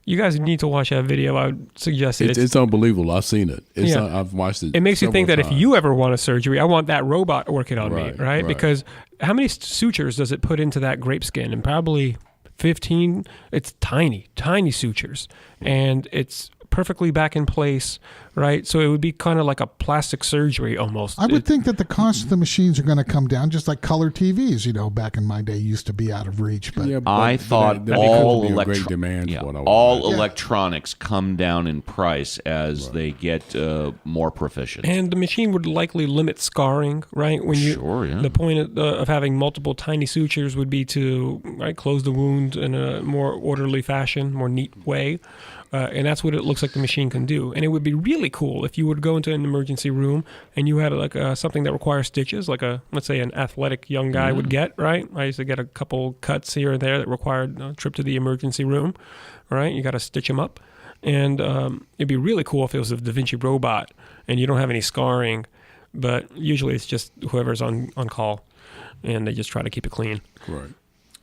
you guys need to watch that video. I would suggest it. It's unbelievable. I've seen it. Yeah. I've watched it. It makes you think that several if you ever want a surgery, I want that robot working on me, Right, right? right. Because how many sutures does it put into that grape skin? And probably 15. It's tiny, tiny sutures. And it's perfectly back in place, right? So it would be kind of like a plastic surgery almost. I would think that the cost of the machines are going to come down, just like color TVs, back in my day used to be out of reach. But Yeah, but I thought there all could be a great demand for it, I would all imagine. electronics come down in price as they get more proficient. And the machine would likely limit scarring, right? When you, Sure, yeah. The point of having multiple tiny sutures would be to close the wound in a more orderly fashion, more neat way. And that's what it looks like the machine can do. And it would be really cool if you would go into an emergency room and you had something that requires stitches, like let's say an athletic young guy would get, right? I used to get a couple cuts here and there that required a trip to the emergency room, right? You got to stitch them up. And it'd be really cool if it was a Da Vinci robot and you don't have any scarring, but usually it's just whoever's on call and they just try to keep it clean. Right.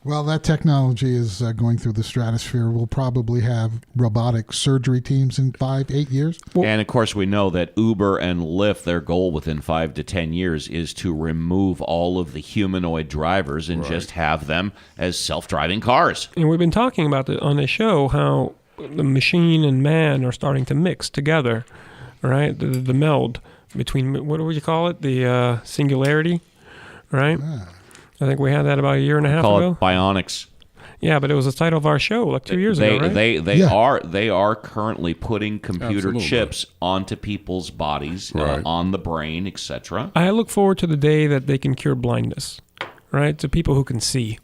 Well, that technology is going through the stratosphere. We'll probably have robotic surgery teams in 5-8 years. And of course, we know that Uber and Lyft, their goal within 5 to 10 years is to remove all of the humanoid drivers and just have them as self-driving cars. And we've been talking about on this show how the machine and man are starting to mix together, right? The meld between, what do you call it? The singularity, right? I think we had that about a year and a half Call ago. it bionics. Yeah, but it was the title of our show like 2 years ago, right? They are currently putting computer Absolutely. chips onto people's bodies, Right. on the brain, etc. I look forward to the day that they can cure blindness, right? To people who can see.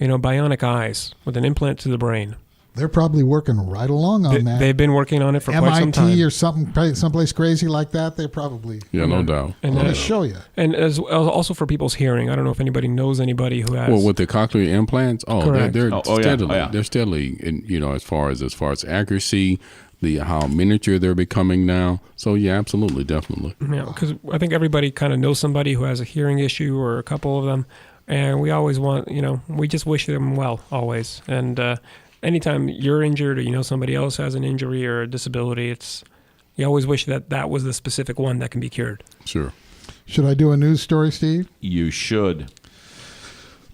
Bionic eyes with an implant to the brain. They're probably working right along on that. They've been working on it for quite some time. MIT or something, someplace crazy like that. They're probably Yeah, no doubt. And going to uh, show you. And as also for people's hearing. I don't know if anybody knows anybody who has. Well, with the cochlear implants, Correct. they're Oh, yeah. steadily, Oh, yeah. they're steadily, as far as accuracy, how miniature they're becoming now. So yeah, absolutely, definitely. Yeah, because I think everybody kind of knows somebody who has a hearing issue or a couple of them, and we always want, we just wish them well always. And anytime you're injured or somebody else has an injury or a disability, you always wish that was the specific one that can be cured. Sure. Should I do a news story, Steve? You should.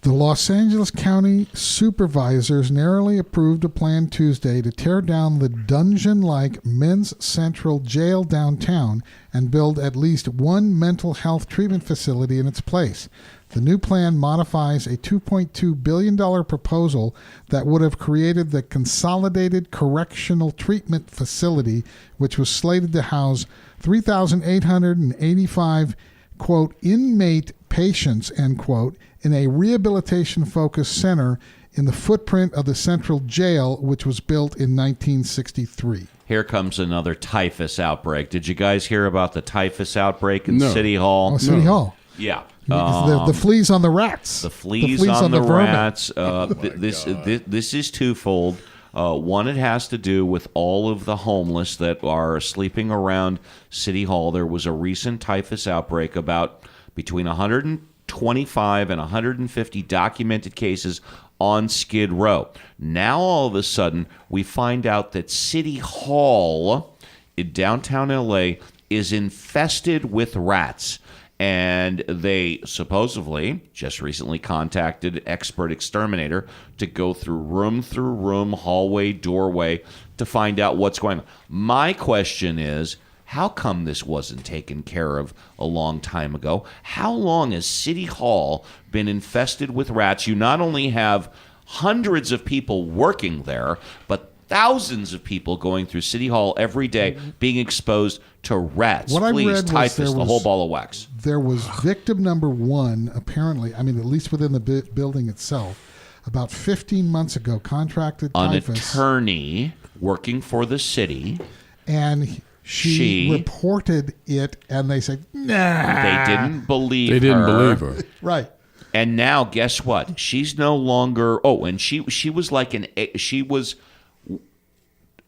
The Los Angeles County supervisors narrowly approved a plan Tuesday to tear down the dungeon-like Men's Central Jail downtown and build at least one mental health treatment facility in its place. The new plan modifies a $2.2 billion proposal that would have created the Consolidated Correctional Treatment Facility, which was slated to house 3,885, quote, inmate patients, end quote, in a rehabilitation-focused center in the footprint of the Central Jail, which was built in 1963. Here comes another typhus outbreak. Did you guys hear about the typhus outbreak in No. City Hall? Oh, City Hall. Yeah. The fleas on the rats. The fleas on the vermin. rats. This is twofold. One, it has to do with all of the homeless that are sleeping around City Hall. There was a recent typhus outbreak, about between 125 and 150 documented cases on Skid Row. Now, all of a sudden, we find out that City Hall in downtown LA is infested with rats. And they supposedly just recently contacted expert exterminator to go through room, hallway, doorway to find out what's going on. My question is, how come this wasn't taken care of a long time ago? How long has City Hall been infested with rats? You not only have hundreds of people working there, but thousands of people going through City Hall every day being exposed to rats, What I fleas, read was typhus, there the was- whole ball of wax. There was victim number one, apparently, at least within the building itself, about 15 months ago, contracted An typhus. attorney working for the city, And she reported it, and they said, nah. they didn't believe They didn't her. believe her. Right. And now, guess what? She's no longer. Oh, and she was like an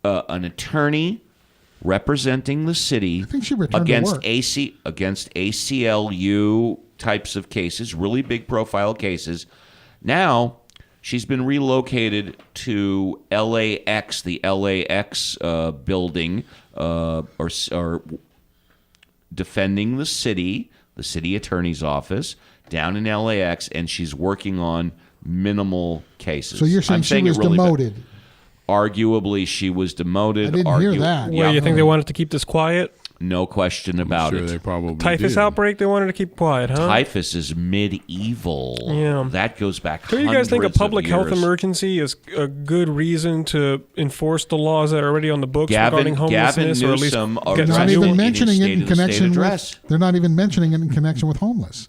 attorney representing the city I think she returned to against work. against ACLU types of cases, really big profile cases. Now she's been relocated to LAX, the LAX building, or defending the city attorney's office down in LAX, and she's working on minimal cases. So you're saying I'm she saying was it really bad. demoted. Arguably, she was demoted. I didn't hear that. Well, you think they wanted to keep this quiet? No question about Sure, it. they probably Typhus did. outbreak, they wanted to keep quiet, huh? Typhus is medieval. Yeah. That goes back. Do you guys think a hundreds of public health years. emergency is a good reason to enforce the laws that are already on the books regarding Gavin homelessness, or at least Newsom get addressed Not some it new- even in mentioning his it in State of the State connection address. with. They're not even mentioning it in connection with homeless.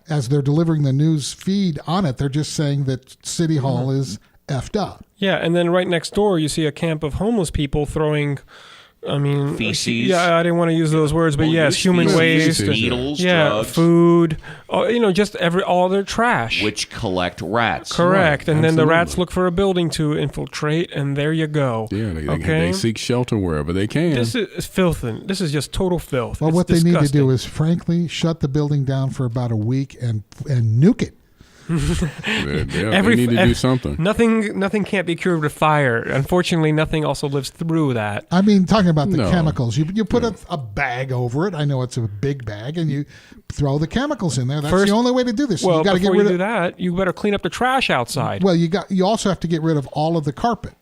As they're delivering the news feed on it, they're just saying that City Hall is effed up. Yeah, and then right next door, you see a camp of homeless people throwing. Feces. Yeah, I didn't want to use those words, but Well, yes, use human feces, waste, needles, yeah, drugs, food, just all their trash. which collect rats. Correct, and then the rats absolutely. look for a building to infiltrate, and there you go. Yeah, okay. they seek shelter wherever they can. This is filth. This is just total filth. Well, It's what they need to disgusting. do is, frankly, shut the building down for about a week and nuke it. They need to do something. Nothing can't be cured with fire. Unfortunately, nothing also lives through that. Talking about the No. chemicals. You put a bag over it. I know it's a big bag, and you throw the chemicals in there. That's First- the only way to do this. Well, you got to get before rid you do of. that, you better clean up the trash outside. Well, you also have to get rid of all of the carpet.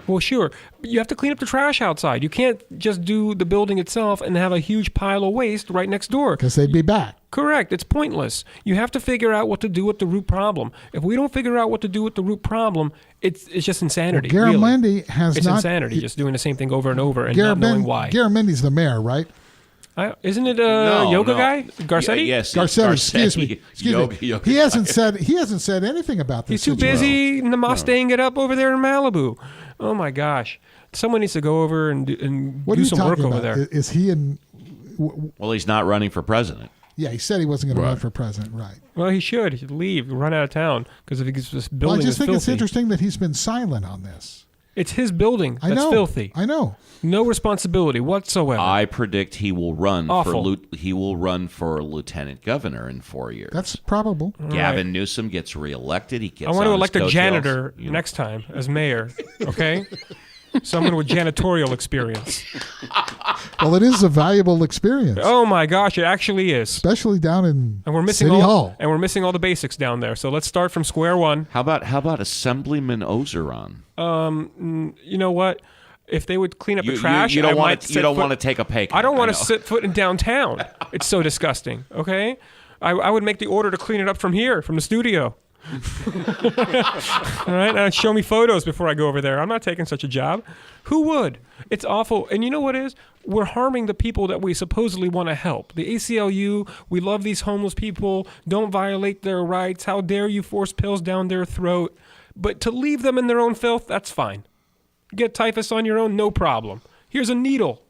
Well, sure. But you have to clean up the trash outside. You can't just do the building itself and have a huge pile of waste right next door. Because they'd be back. Correct. It's pointless. You have to figure out what to do with the root problem. If we don't figure out what to do with the root problem, it's just insanity. Well, really. Garamendi has It's not. insanity, just doing the same thing over and over and not knowing why. Garamendi's the mayor, right? Isn't it a No, yoga no. guy? Garcetti? Yes. Garcetti, excuse me. Yoga He hasn't said anything about this. He's too situation. busy namasteing it up over there in Malibu. Oh my gosh! Someone needs to go over and What are do you some work talking over about? there. Is he in? Well, he's not running for president. Yeah, he said he wasn't going to run Right. for president, right? Well, he should. He should leave, run out of town, because if he's just Well, building I just is think it's filthy. interesting that he's been silent on this. It's his building I that's know. filthy. I know. No responsibility whatsoever. I predict he will run Awful. for lieutenant governor in 4 years. That's probable. Gavin Newsom gets reelected. He gets. I want to on his elect a coattails. janitor You know. next time as mayor. Okay, someone with janitorial experience. Well, it is a valuable experience, Oh my gosh, it actually is. especially down in And we're missing City all. Hall. And we're missing all the basics down there. So let's start from square one. How about Assemblyman Ozeron? You know what? If they would clean up the trash, You don't I want might to. set You don't foot- want to take a pay cut. I don't want know. to set foot in downtown. It's so disgusting. Okay, I would make the order to clean it up from here, from the studio. All right, now show me photos before I go over there. I'm not taking such a job. Who would? It's awful. And you know what it is? We're harming the people that we supposedly want to help. The ACLU, we love these homeless people. Don't violate their rights. How dare you force pills down their throat? But to leave them in their own filth, that's fine. Get typhus on your own, no problem. Here's a needle,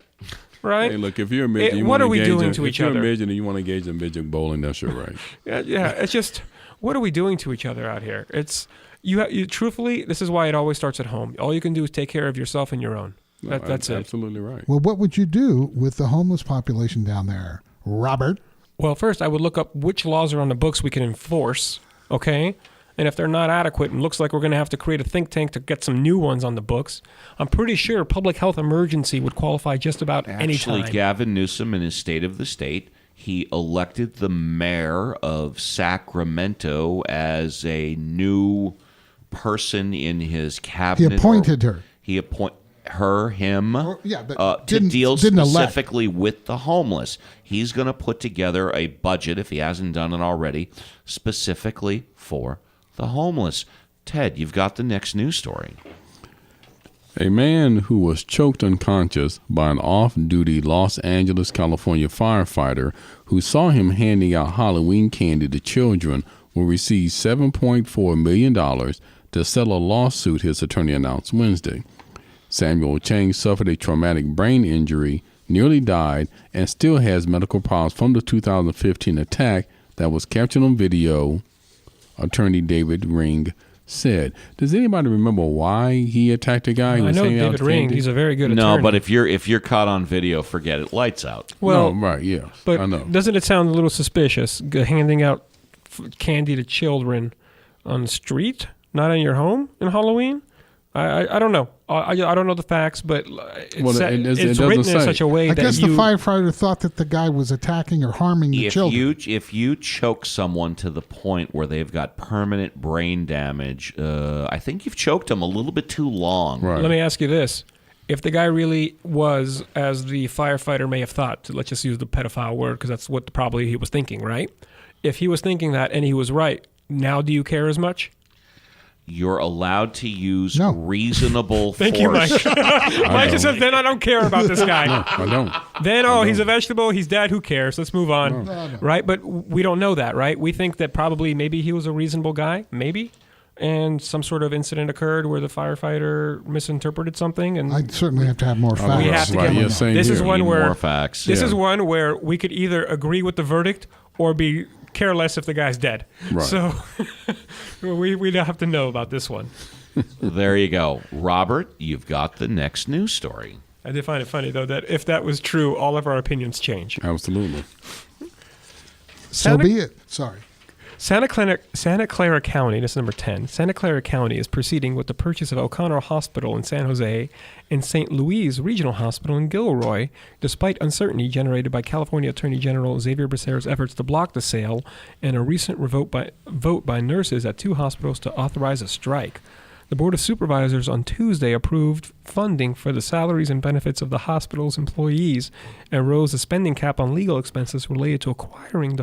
right? Hey, look, if you're a midget, you what wanna are we engage doing in, to if each you're other? a midget and you want to engage in midget bowling, that's your right. Yeah, it's just, what are we doing to each other out here? It's you. Truthfully, this is why it always starts at home. All you can do is take care of yourself and your own. That's it. Absolutely right. Well, what would you do with the homeless population down there, Robert? Well, first I would look up which laws are on the books we can enforce. Okay. And if they're not adequate and looks like we're going to have to create a think tank to get some new ones on the books, I'm pretty sure public health emergency would qualify just about any Actually, time. Gavin Newsom, in his State of the State, he elected the mayor of Sacramento as a new person in his cabinet. He appointed her. He appointed him yeah, but to didn't- deal didn't elect. specifically with the homeless. He's going to put together a budget, if he hasn't done it already, specifically for the homeless. Ted, you've got the next news story. A man who was choked unconscious by an off-duty Los Angeles, California firefighter who saw him handing out Halloween candy to children will receive $7.4 million to settle a lawsuit, his attorney announced Wednesday. Samuel Chang suffered a traumatic brain injury, nearly died, and still has medical problems from the 2015 attack that was captured on video, attorney David Ring said. Does anybody remember why he attacked a guy? Who I was know handing out David Ring. candy? He's a very good No, attorney. but if you're caught on video, forget it. Lights out. well, no, right, yeah, but I know. doesn't it sound a little suspicious handing out candy to children on the street, not in your home in Halloween? I don't know. I don't know the facts, but it's, Well, it it's doesn't written in say. such a way I that guess you. the firefighter thought that the guy was attacking or harming the children. If you choke someone to the point where they've got permanent brain damage, I think you've choked them a little bit too long. Right. Let me ask you this: if the guy really was, as the firefighter may have thought, let's just use the pedophile word because that's what probably he was thinking, right? If he was thinking that and he was right, now do you care as much? You're allowed to use No. reasonable Thank force. you, Mike. Mike just says, then I don't care about this guy. I don't. Then, he's a vegetable. He's dead. Who cares? Let's move on. Right? But we don't know that, right? We think that probably maybe he was a reasonable guy, maybe, and some sort of incident occurred where the firefighter misinterpreted something. And I'd certainly have to have more facts. we have to Right, get yeah, more. same This is here. one Need where more facts. This Yeah. is one where we could either agree with the verdict or be careless if the guy's dead. Right. So we have to know about this one. There you go. Robert, you've got the next news story. I did find it funny though that if that was true, all of our opinions change. Absolutely. So be it. Sorry. Santa Clara County, this is number 10. Santa Clara County is proceeding with the purchase of O'Connor Hospital in San Jose and St. Louis Regional Hospital in Gilroy, despite uncertainty generated by California Attorney General Xavier Becerra's efforts to block the sale and a recent vote by nurses at two hospitals to authorize a strike. The Board of Supervisors on Tuesday approved funding for the salaries and benefits of the hospital's employees and rose the spending cap on legal expenses related to acquiring the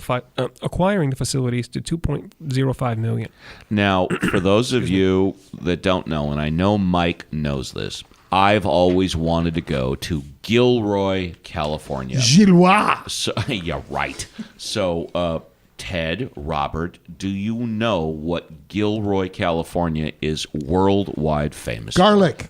facilities to $2.05 million. Now, for those of you that don't know, and I know Mike knows this, I've always wanted to go to Gilroy, California. Gilroy. So, yeah, right. So, Ted, Robert, do you know what Gilroy, California is worldwide famous for? Garlic.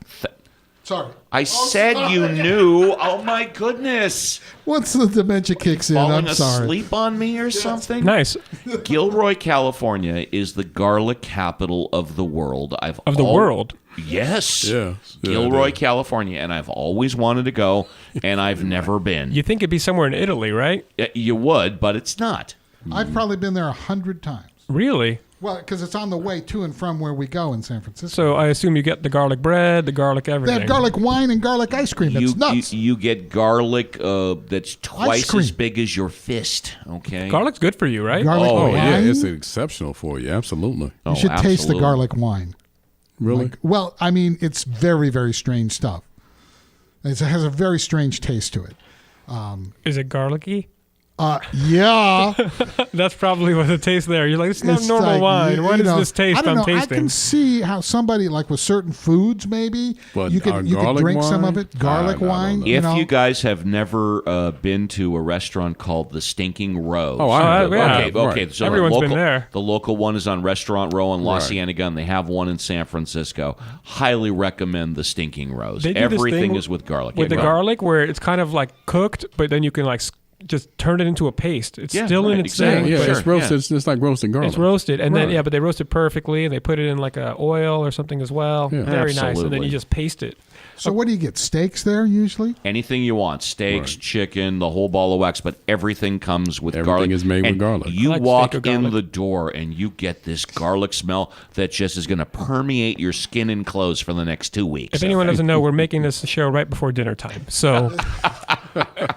Sorry. I said you knew. Oh my goodness! Once the dementia kicks in, Falling I'm sorry. asleep on me or something? Nice. Gilroy, California is the garlic capital of the world. Of the world. Yes. Yeah. Gilroy, California, and I've always wanted to go, and I've never been. You think it'd be somewhere in Italy, right? You would, but it's not. I've probably been there 100 times. Really? Well, because it's on the way to and from where we go in San Francisco. So I assume you get the garlic bread, the garlic They everything. have garlic wine and garlic ice cream. It's nuts. You get garlic that's twice cream. as big as your fist. Okay. Garlic's good for you, right? Garlic Oh, wine. yeah, it's exceptional for you. Absolutely. Oh, You should taste the absolutely. garlic wine. Really? Well, I mean, it's very, very strange stuff. It has a very strange taste to it. Is it garlicky? Yeah. That's probably what it tastes there. You're like, it's not It's normal like, wine. What you is know, this taste I don't I'm know. tasting? I can see how somebody, like with certain foods, maybe, But you could garlic drink some wine? of it. Garlic I don't wine. know. You If know? you guys have never been to a restaurant called the Stinking Rose, Oh, I have. yeah. okay. Right. So Everyone's the been local, there. The local one is on Restaurant Row in La Right. Cienega, and they have one in San Francisco. Highly recommend the Stinking Rose. They do this Everything thing is with garlic. with Yeah, the go ahead. garlic where it's kind of like cooked, but then you can like just turn it into a paste. It's Yeah, still right, in its exactly. thing, Yeah, but it's roasted. It's like roasted garlic. it's roasted, and then Right. yeah, but they roast it perfectly, and they put it in like a oil or something as well. Yeah. Very nice, and then Absolutely. you just paste it. So what do you get? Steaks there usually? Anything you want, steaks, Right. chicken, the whole ball of wax, but everything comes with Everything garlic. is made with And garlic. You I like walk steak or in garlic. the door and you get this garlic smell that just is going to permeate your skin and clothes for the next 2 weeks. If anyone doesn't know, we're making this show right before dinner time, so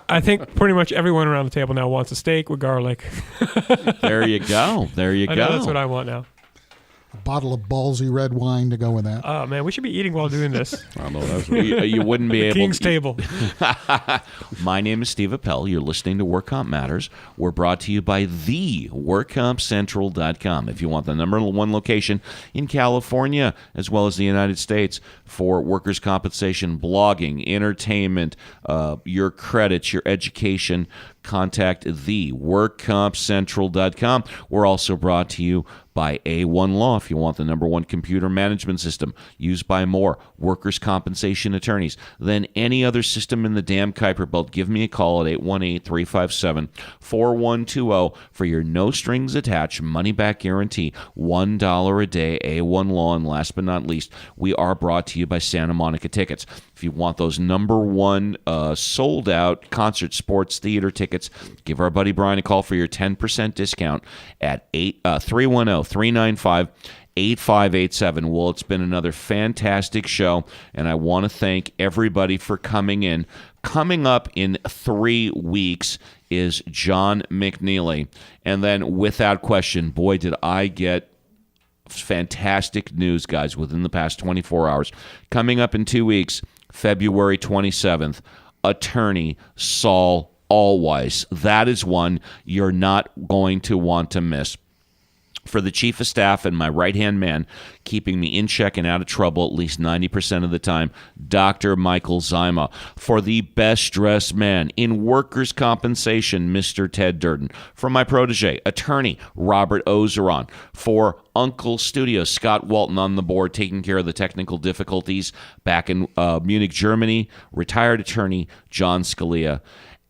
I think pretty much everyone around the table now wants a steak with garlic. There you go. There you I go. know that's what I want now. A bottle of ballsy red wine to go with that. Oh man, we should be eating while doing this. I know that's right. You wouldn't be able King's to. table. My name is Steve Appel. You're listening to Work Comp Matters. We're brought to you by theworkcompcentral.com. If you want the number one location in California as well as the United States for workers' compensation, blogging, entertainment, your credits, your education, contact theworkcompcentral.com. We're also brought to you by A1 Law. If you want the number one computer management system used by more workers' compensation attorneys than any other system in the damn Kuiper Belt, give me a call at 818-357-4120 for your no-strings attached money-back guarantee, $1 a day, A1 Law. And last but not least, we are brought to you by Santa Monica Tickets. If you want those number one sold-out concert, sports, theater tickets, give our buddy Brian a call for your 10% discount at 310-395-8587. Well, it's been another fantastic show, and I want to thank everybody for coming in. Coming up in 3 weeks is John McNeely. And then, without question, boy, did I get fantastic news, guys, within the past 24 hours. Coming up in 2 weeks, February 27th, attorney Saul Allweiss. That is one you're not going to want to miss. For the chief of staff and my right-hand man, keeping me in check and out of trouble at least 90% of the time, Dr. Michael Zyma. For the best-dressed man in workers' compensation, Mr. Ted Durden. For my protege, attorney Robert Ozeron. For Uncle Studio, Scott Walton on the board, taking care of the technical difficulties back in Munich, Germany, retired attorney John Scalia.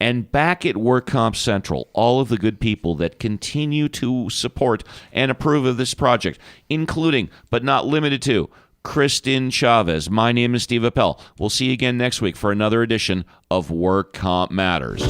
And back at Work Comp Central, all of the good people that continue to support and approve of this project, including, but not limited to, Kristen Chavez. My name is Steve Appel. We'll see you again next week for another edition of Work Comp Matters.